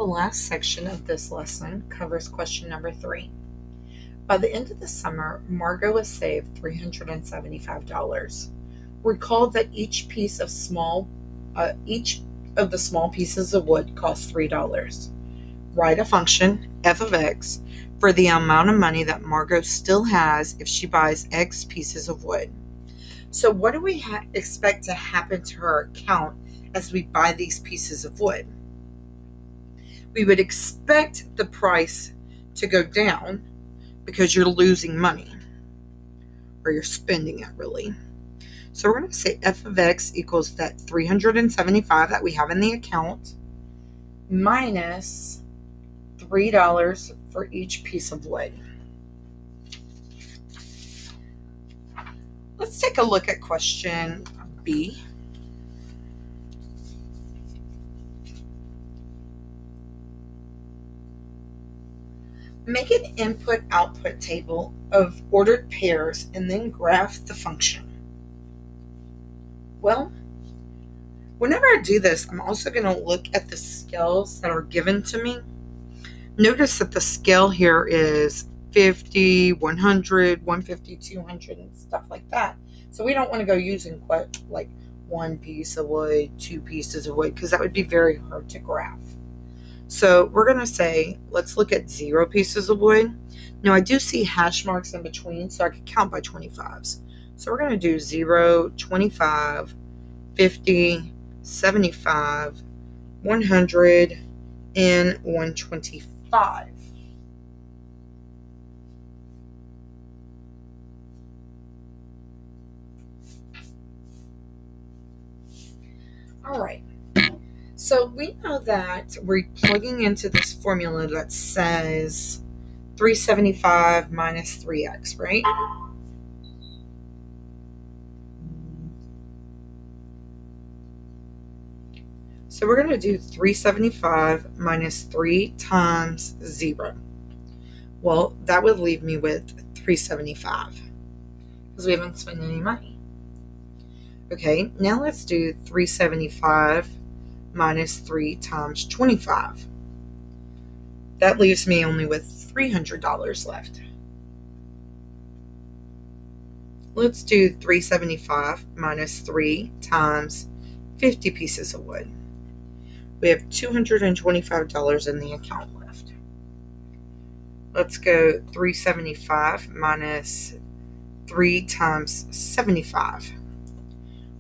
last section of this lesson covers question number 3. By the end of the summer, Margot has saved $375. Recall that each of the small pieces of wood costs $3. Write a function, f of x, for the amount of money that Margot still has if she buys x pieces of wood. So what do we expect to happen to her account as we buy these pieces of wood? We would expect the price to go down because you're losing money, or you're spending it really. So we're going to say f of x equals that 375 that we have in the account minus $3 for each piece of wood. Let's take a look at question B. Make an input-output table of ordered pairs and then graph the function. Well, whenever I do this, I'm also going to look at the scales that are given to me. Notice that the scale here is 50, 100, 150, 200, and stuff like that. So we don't want to go using like one piece of wood, 2 pieces of wood, because that would be very hard to graph. So we're going to say, let's look at 0 pieces of wood. Now I do see hash marks in between, so I can count by 25s. So we're going to do 0, 25, 50, 75, 100, and 125. All right. So we know that we're plugging into this formula that says 375 minus 3x, right? So we're going to do 375 minus 3 times 0. Well, that would leave me with 375 because we haven't spent any money. Okay, now let's do 375 minus 3 times 25. That leaves me only with $300 left. Let's do 375 minus 3 times 50 pieces of wood. We have $225 in the account left. Let's go 375 minus 3 times 75.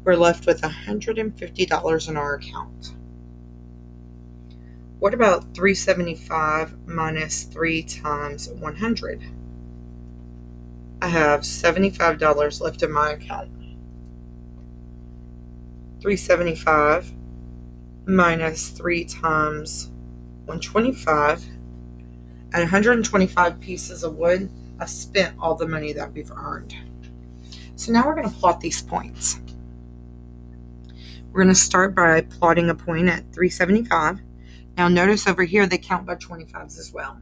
We're left with $150 in our account. What about 375 minus 3 times 100? I have $75 left in my account. 375 minus 3 times 125. At 125 pieces of wood, I've spent all the money that we've earned. So now we're going to plot these points. We're going to start by plotting a point at 375. Now notice over here they count by 25s as well.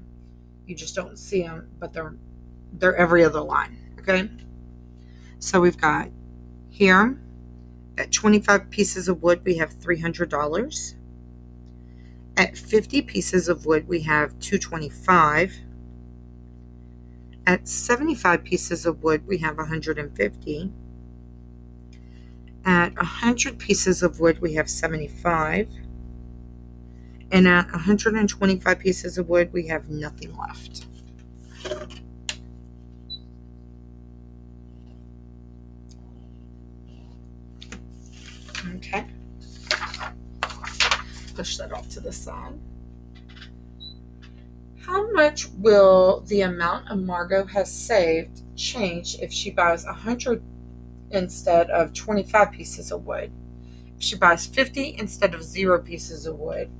You just don't see them, but they're every other line, okay? So we've got here at 25 pieces of wood we have $300. At 50 pieces of wood we have $225. At 75 pieces of wood we have $150. At 100 pieces of wood we have $75. And at 125 pieces of wood we have nothing left. Okay. Push that off to the side. How much will the amount of Margot has saved change if she buys 100 instead of 25 pieces of wood? If she buys 50 instead of 0 pieces of wood?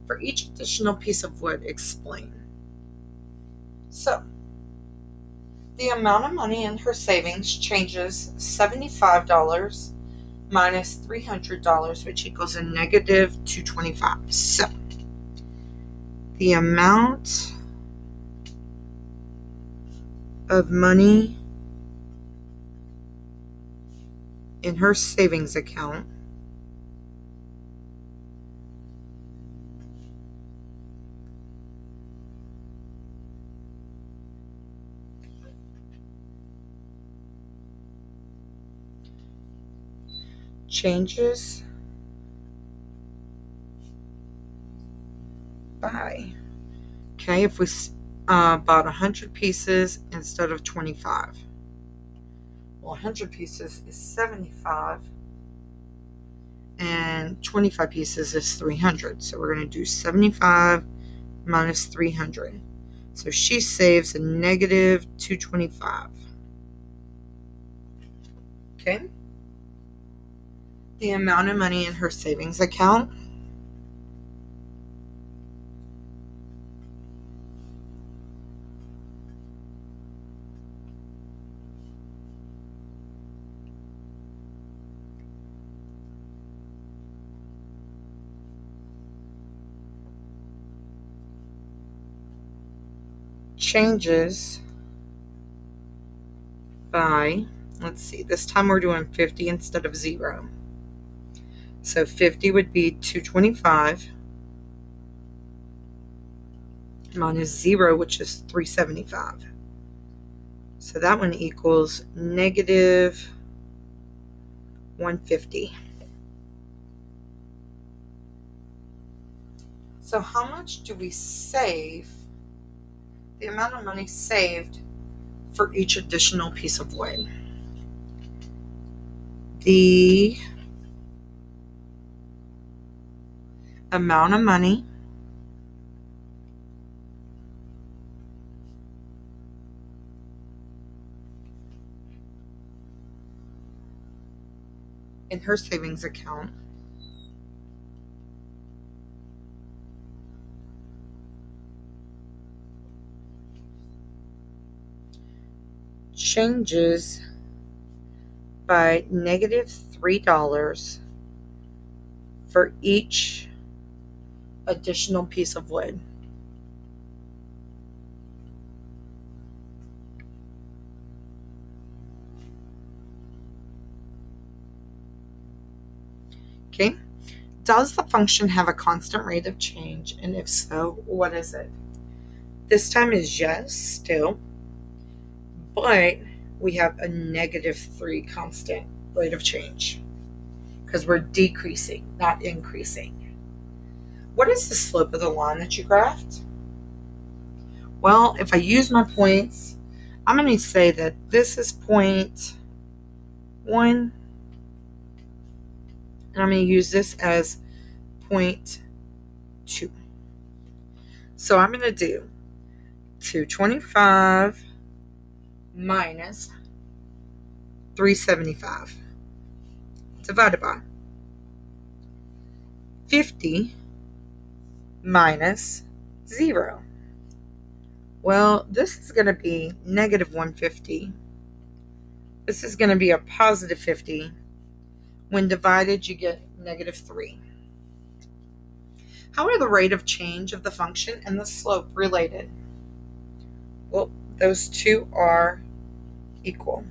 For each additional piece of wood, explain. So, the amount of money in her savings changes $75 minus $300, which equals a negative $225. So, the amount of money in her savings account changes by, okay, if we bought 100 pieces instead of 25. Well, 100 pieces is 75, and 25 pieces is 300. So we're going to do 75 minus 300. So she saves a negative 225. Okay. The amount of money in her savings account changes by, let's see, this time we're doing 50 instead of 0. So 50 would be 225 minus 0, which is 375. So that one equals negative 150. So how much do we save, the amount of money saved for each additional piece of wood? The amount of money in her savings account changes by negative $3 for each additional piece of wood. Okay. Does the function have a constant rate of change? And if so, what is it? This time is yes, still, but we have a negative 3 constant rate of change because we're decreasing, not increasing. What is the slope of the line that you graphed? Well, if I use my points, I'm going to say that this is point 1, and I'm going to use this as point 2. So I'm going to do 225 minus 375 divided by 50 minus 0. Well, this is going to be negative 150. This is going to be a positive 50. When divided, you get negative 3. How are the rate of change of the function and the slope related? Well, those two are equal.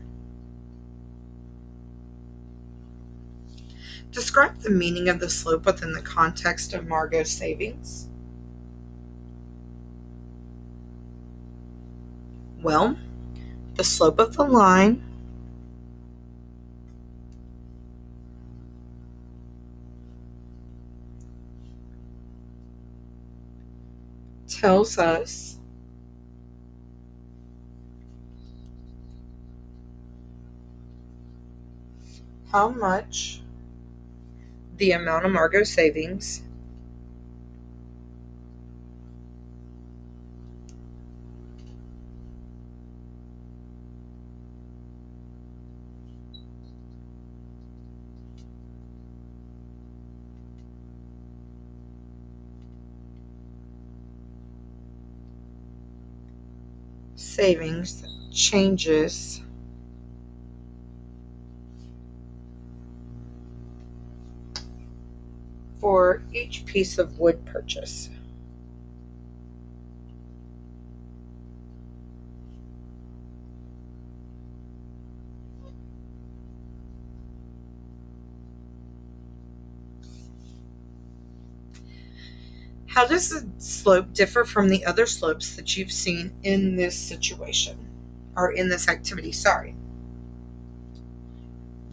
Describe the meaning of the slope within the context of Margot's savings. Well, the slope of the line tells us how much the amount of Margot's savings changes for each piece of wood purchase. How does the slope differ from the other slopes that you've seen in this situation, or in this activity? Sorry.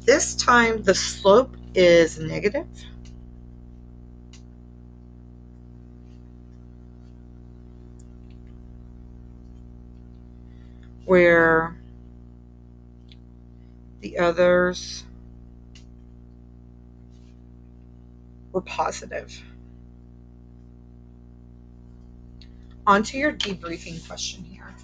This time the slope is negative, where the others were positive. On to your debriefing question here.